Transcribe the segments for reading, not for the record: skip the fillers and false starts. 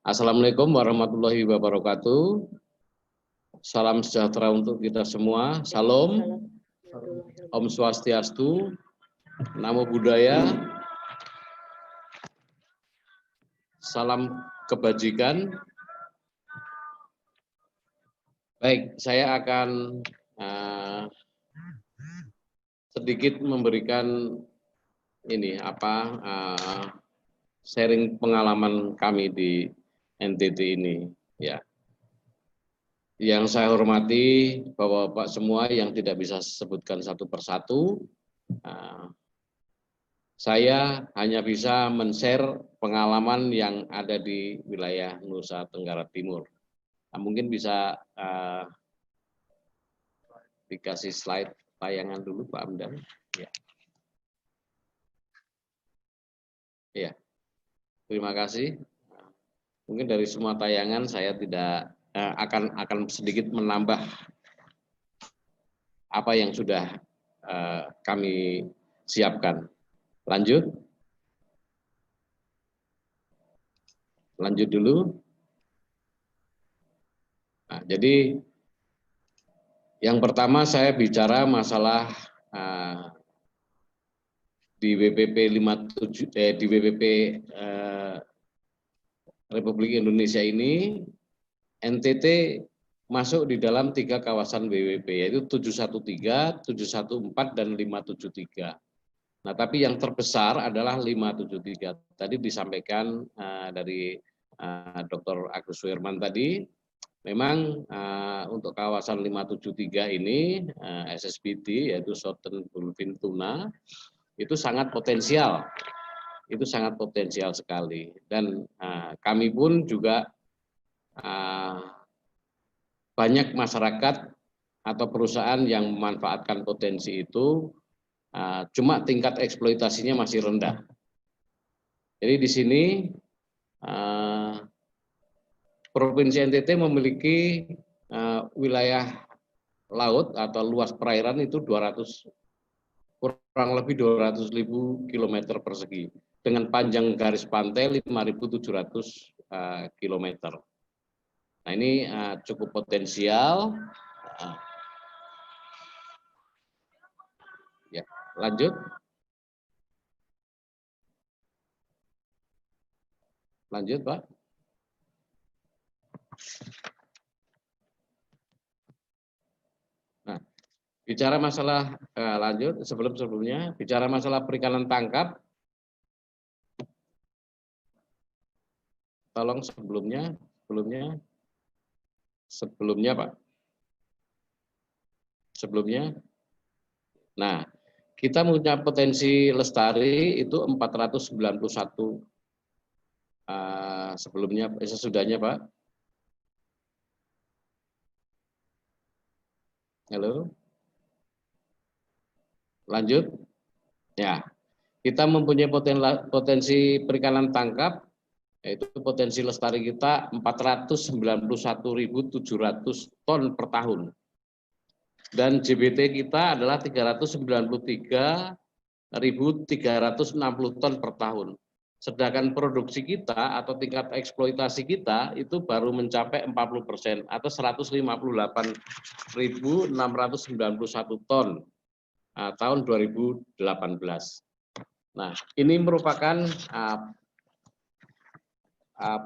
Assalamualaikum warahmatullahi wabarakatuh. Salam sejahtera untuk kita semua. Salam, Om Swastiastu, Namo Buddhaya, salam kebajikan. Baik, saya akan sedikit memberikan sharing pengalaman kami di NTT ini, ya. Yang saya hormati Bapak-bapak semua yang tidak bisa sebutkan satu persatu, saya hanya bisa men-share pengalaman yang ada di wilayah Nusa Tenggara Timur. Mungkin bisa dikasih slide tayangan dulu Pak Amdan. Ya. Ya, terima kasih. Mungkin dari semua tayangan saya tidak akan sedikit menambah apa yang sudah kami siapkan. Lanjut dulu. Nah, jadi yang pertama saya bicara masalah di WPP 57 di WPP Republik Indonesia ini, NTT masuk di dalam 3 kawasan WWP, yaitu 713, 714, dan 573. Nah, tapi yang terbesar adalah 573. Tadi disampaikan dari Dr. Agus Wirman tadi, memang untuk kawasan 573 ini, SSBT, yaitu Southern Bluefin Tuna, itu sangat potensial. Itu sangat potensial sekali. Dan kami pun juga banyak masyarakat atau perusahaan yang memanfaatkan potensi itu, cuma tingkat eksploitasinya masih rendah. Jadi di sini Provinsi NTT memiliki wilayah laut atau luas perairan itu kurang lebih 200.000 km persegi dengan panjang garis pantai 5.700 km. Nah, ini cukup potensial. Ya, lanjut. Lanjut, Pak. Nah, bicara masalah lanjut sebelumnya bicara masalah perikanan tangkap. Tolong sebelumnya Pak. Sebelumnya. Nah, kita punya potensi lestari itu 491 sebelumnya, sesudahnya Pak. Halo. Lanjut. Ya, kita mempunyai potensi perikanan tangkap, yaitu potensi lestari kita 491.700 ton per tahun. Dan JBT kita adalah 393.360 ton per tahun. Sedangkan produksi kita atau tingkat eksploitasi kita itu baru mencapai 40% atau 158.691 ton tahun 2018. Nah, ini merupakan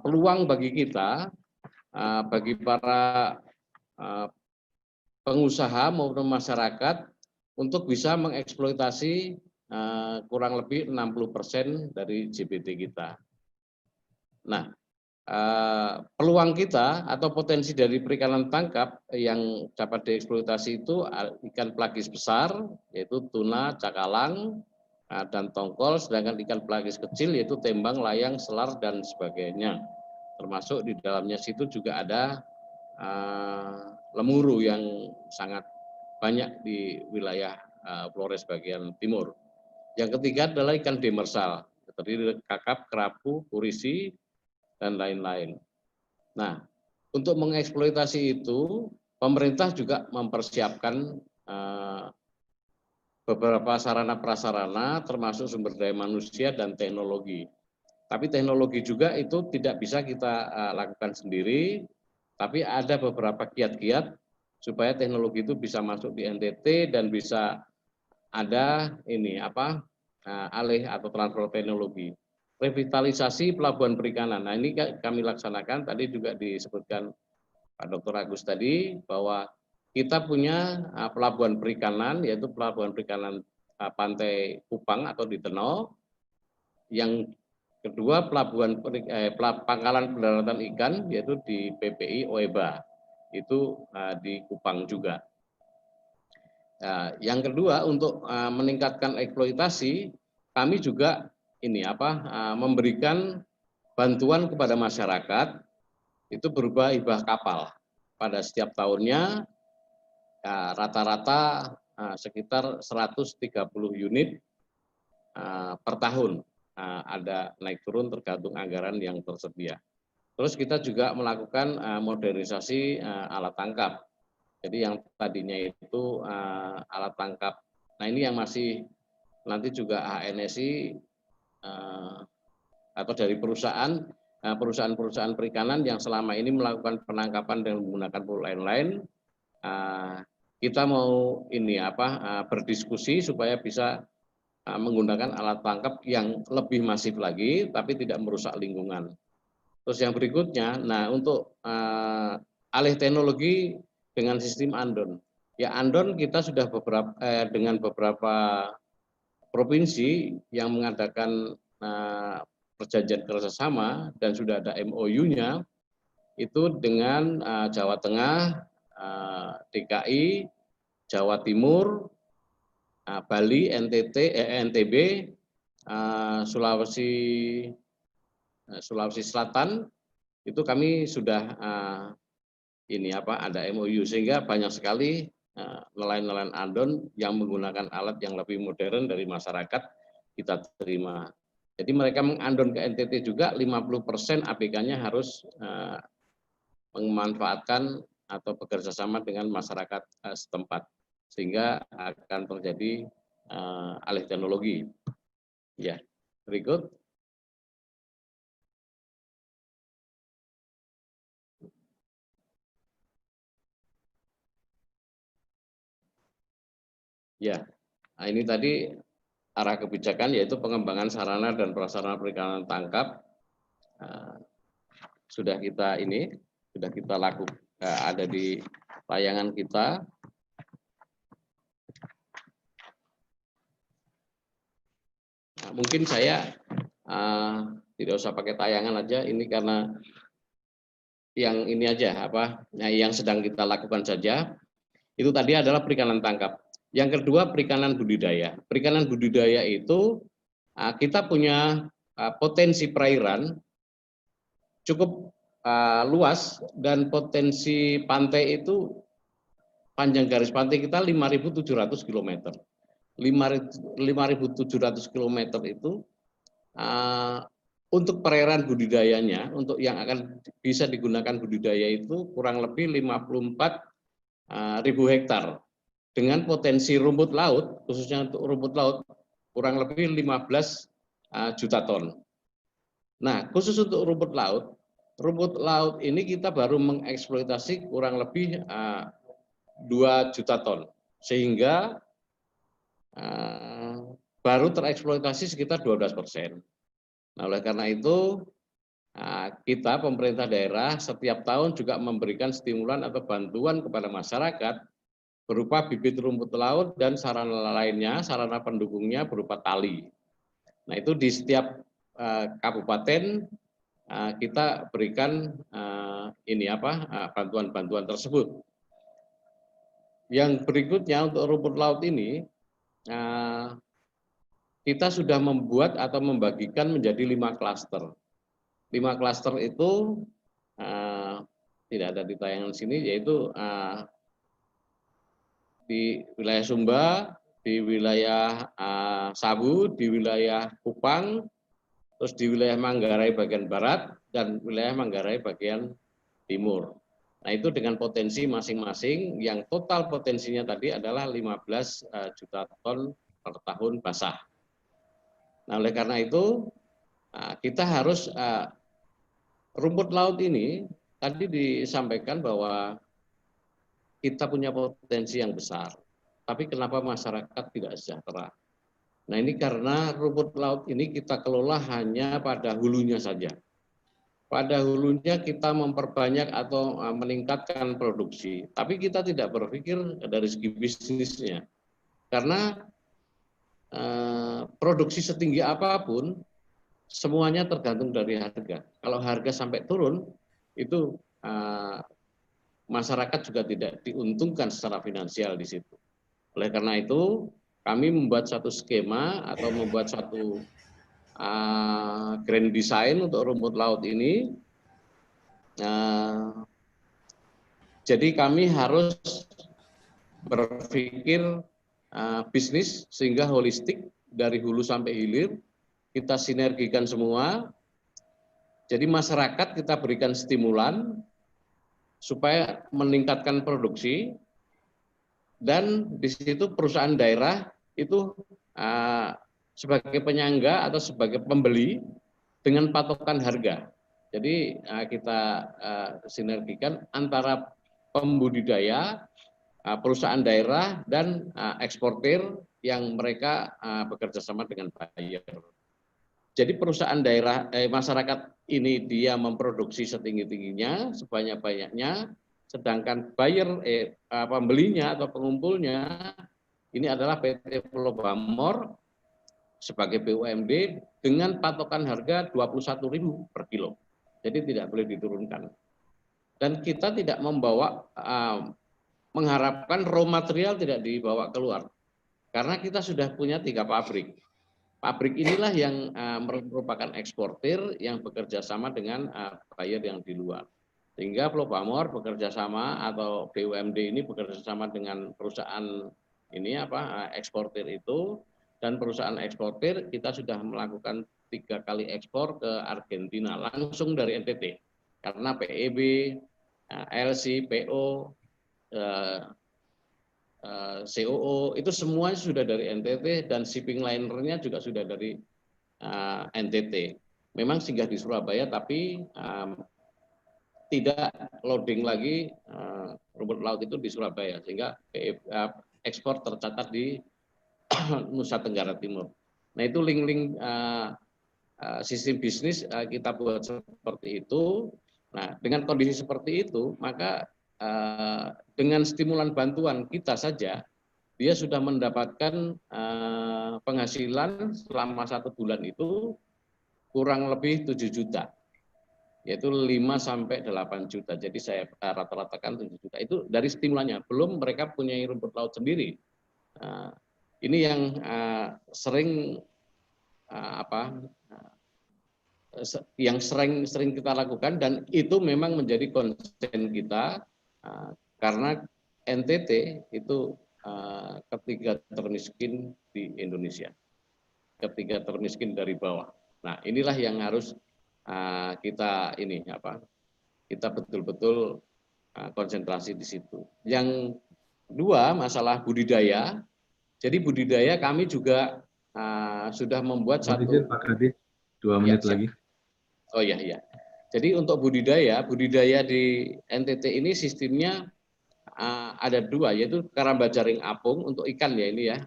peluang bagi kita, bagi para pengusaha maupun masyarakat untuk bisa mengeksploitasi kurang lebih 60% dari JBT kita. Nah, peluang kita atau potensi dari perikanan tangkap yang dapat dieksploitasi itu ikan pelagis besar, yaitu tuna, cakalang, dan tongkol, sedangkan ikan pelagis kecil yaitu tembang, layang, selar, dan sebagainya. Termasuk di dalamnya situ juga ada lemuru yang sangat banyak di wilayah Flores bagian timur. Yang ketiga adalah ikan demersal, terdiri dari kakap, kerapu, kurisi, dan lain-lain. Nah, untuk mengeksploitasi itu, pemerintah juga mempersiapkan beberapa sarana prasarana, termasuk sumber daya manusia dan teknologi. Tapi teknologi juga itu tidak bisa kita lakukan sendiri, tapi ada beberapa kiat-kiat supaya teknologi itu bisa masuk di NTT dan bisa ada ini alih atau transfer teknologi. Revitalisasi pelabuhan perikanan. Nah, ini kami laksanakan, tadi juga disebutkan Pak Dr. Agus tadi bahwa kita punya pelabuhan perikanan, yaitu pelabuhan perikanan Pantai Kupang atau di Tenau. Yang kedua pangkalan pendaratan ikan, yaitu di PPI Oeba, itu di Kupang juga. Nah, yang kedua untuk meningkatkan eksploitasi, kami juga memberikan bantuan kepada masyarakat itu berupa hibah kapal. Pada setiap tahunnya rata-rata sekitar 130 unit per tahun, ada naik turun tergantung anggaran yang tersedia. Terus kita juga melakukan modernisasi alat tangkap. Jadi yang tadinya itu alat tangkap, nah ini yang masih nanti juga HNSI atau dari perusahaan-perusahaan perikanan yang selama ini melakukan penangkapan dengan menggunakan pulau lain-lain, kita mau berdiskusi supaya bisa menggunakan alat tangkap yang lebih masif lagi, tapi tidak merusak lingkungan. Terus yang berikutnya, nah untuk alih teknologi dengan sistem andon. Ya andon kita sudah dengan beberapa provinsi yang mengadakan perjanjian kerjasama dan sudah ada MOU-nya, itu dengan Jawa Tengah, DKI, Jawa Timur, Bali, NTB, Sulawesi Selatan, itu kami sudah ada MOU, sehingga banyak sekali nelayan-nelayan andon yang menggunakan alat yang lebih modern dari masyarakat kita terima. Jadi mereka mengandon ke NTT juga 50% ABK-nya harus memanfaatkan atau bekerja sama dengan masyarakat setempat, sehingga akan terjadi alih teknologi. Ya, berikut. Ya, nah ini tadi arah kebijakan yaitu pengembangan sarana dan prasarana perikanan tangkap. Sudah kita lakukan, ada di tayangan kita. Nah, mungkin saya tidak usah pakai tayangan aja, ini karena yang ini aja yang sedang kita lakukan saja. Itu tadi adalah perikanan tangkap. Yang kedua perikanan budidaya. Perikanan budidaya itu kita punya potensi perairan cukup luas, dan potensi pantai itu panjang garis pantai kita 5.700 km. 5.700 km itu untuk perairan budidayanya, untuk yang akan bisa digunakan budidaya itu kurang lebih 54.000 hektar. Dengan potensi rumput laut, khususnya untuk rumput laut, kurang lebih 15 juta ton. Nah, khusus untuk rumput laut ini kita baru mengeksploitasi kurang lebih 2 juta ton. Sehingga baru tereksploitasi sekitar 12%. Nah, oleh karena itu, kita pemerintah daerah setiap tahun juga memberikan stimulan atau bantuan kepada masyarakat berupa bibit rumput laut dan sarana lainnya, sarana pendukungnya berupa tali. Nah, itu di setiap kabupaten kita berikan bantuan-bantuan tersebut. Yang berikutnya untuk rumput laut ini kita sudah membuat atau membagikan menjadi 5 klaster. 5 klaster itu tidak ada di tayangan sini, yaitu di wilayah Sumba, di wilayah Sabu, di wilayah Kupang, terus di wilayah Manggarai bagian barat, dan wilayah Manggarai bagian timur. Nah, itu dengan potensi masing-masing yang total potensinya tadi adalah 15 juta ton per tahun basah. Nah, oleh karena itu kita harus rumput laut ini tadi disampaikan bahwa kita punya potensi yang besar, tapi kenapa masyarakat tidak sejahtera? Nah ini karena rumput laut ini kita kelola hanya pada hulunya saja. Pada hulunya kita memperbanyak atau meningkatkan produksi, tapi kita tidak berpikir dari segi bisnisnya. Karena produksi setinggi apapun, semuanya tergantung dari harga. Kalau harga sampai turun, itu masyarakat juga tidak diuntungkan secara finansial di situ. Oleh karena itu, kami membuat satu skema atau membuat satu grand design untuk rumput laut ini. Jadi kami harus berpikir bisnis sehingga holistik dari hulu sampai hilir, kita sinergikan semua. Jadi masyarakat kita berikan stimulan supaya meningkatkan produksi, dan di situ perusahaan daerah itu sebagai penyangga atau sebagai pembeli dengan patokan harga. Jadi kita sinergikan antara pembudidaya, perusahaan daerah, dan eksportir yang mereka bekerja sama dengan buyer. Jadi perusahaan daerah, masyarakat ini dia memproduksi setinggi-tingginya, sebanyak-banyaknya, sedangkan buyer, pembelinya atau pengumpulnya ini adalah PT Pulau Bamor sebagai BUMD dengan patokan harga 21.000 per kilo. Jadi tidak boleh diturunkan. Dan kita tidak membawa, mengharapkan raw material tidak dibawa keluar. Karena kita sudah punya 3 pabrik. Pabrik inilah yang merupakan eksportir yang bekerja sama dengan buyer yang di luar. Sehingga Pulau Bamor bekerja sama atau BUMD ini bekerja sama dengan perusahaan ini eksportir itu, dan perusahaan eksportir kita sudah melakukan 3 kali ekspor ke Argentina langsung dari NTT. Karena PEB, LC, PO, COO itu semuanya sudah dari NTT, dan shipping linernya juga sudah dari NTT. Memang singgah di Surabaya, tapi tidak loading lagi rumput laut itu di Surabaya, sehingga ekspor tercatat di Nusa Tenggara Timur. Nah itu link-link sistem bisnis kita buat seperti itu. Nah dengan kondisi seperti itu, maka dengan stimulan bantuan kita saja, dia sudah mendapatkan penghasilan selama 1 bulan itu kurang lebih 7 juta, yaitu 5 sampai 8 juta. Jadi saya rata-ratakan 7 juta. Itu dari stimulannya, belum mereka punya rumput laut sendiri. Ini yang sering yang sering kita lakukan, dan itu memang menjadi konsen kita. Karena NTT itu ketiga termiskin di Indonesia, ketiga termiskin dari bawah. Nah inilah yang harus kita kita betul-betul konsentrasi di situ. Yang kedua masalah budidaya. Jadi budidaya kami juga sudah membuat satu. Pak Kadis, 2 menit lagi. Oh iya. Jadi untuk budidaya di NTT ini sistemnya ada 2, yaitu karamba jaring apung untuk ikan ya ini ya,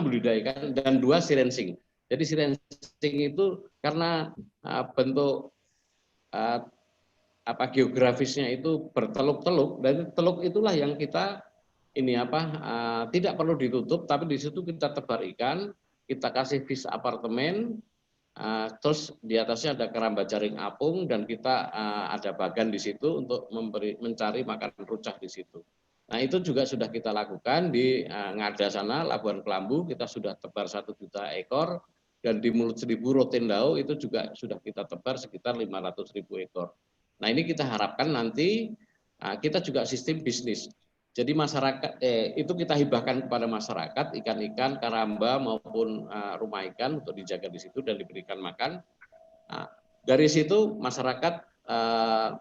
budidaya ikan, dan 2 sirensing. Jadi sirensing itu karena bentuk geografisnya itu berteluk-teluk, dan teluk itulah yang kita tidak perlu ditutup, tapi di situ kita tebar ikan, kita kasih fish apartemen. Terus di atasnya ada keramba jaring apung, dan kita ada bagan di situ untuk mencari makan rucah di situ. Nah itu juga sudah kita lakukan di Ngada sana, Labuan Kelambu, kita sudah tebar 1 juta ekor, dan di Mulut Seribu Rotendao itu juga sudah kita tebar sekitar 500.000 ekor. Nah ini kita harapkan nanti kita juga sistem bisnis. Jadi masyarakat itu kita hibahkan kepada masyarakat ikan-ikan karamba maupun rumah ikan untuk dijaga di situ dan diberikan makan. Dari situ masyarakat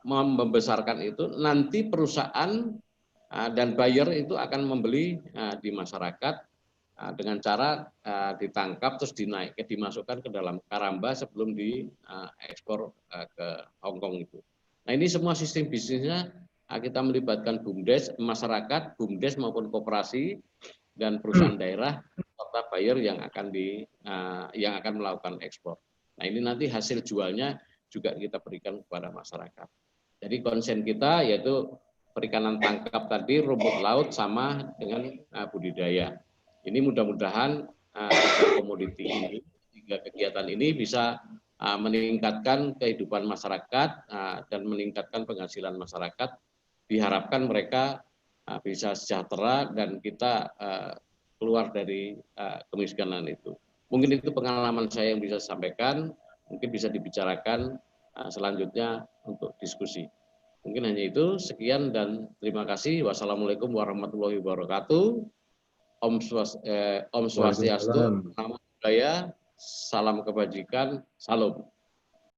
membesarkan itu, nanti perusahaan dan buyer itu akan membeli di masyarakat dengan cara ditangkap terus dimasukkan ke dalam karamba sebelum diekspor ke Hong Kong itu. Nah ini semua sistem bisnisnya kita melibatkan BUMDes, masyarakat, BUMDes maupun koperasi dan perusahaan daerah serta buyer yang akan melakukan ekspor. Nah ini nanti hasil jualnya juga kita berikan kepada masyarakat. Jadi konsen kita yaitu perikanan tangkap tadi, rumput laut sama dengan budidaya. Ini mudah-mudahan komoditi ini, tiga kegiatan ini bisa meningkatkan kehidupan masyarakat dan meningkatkan penghasilan masyarakat. Diharapkan mereka bisa sejahtera dan kita keluar dari kemiskinan itu. Mungkin itu pengalaman saya yang bisa saya sampaikan, mungkin bisa dibicarakan selanjutnya untuk diskusi. Mungkin hanya itu, sekian dan terima kasih. Wassalamualaikum warahmatullahi wabarakatuh. Om Swastiastu, Namo Buddhaya, salam kebajikan, salam.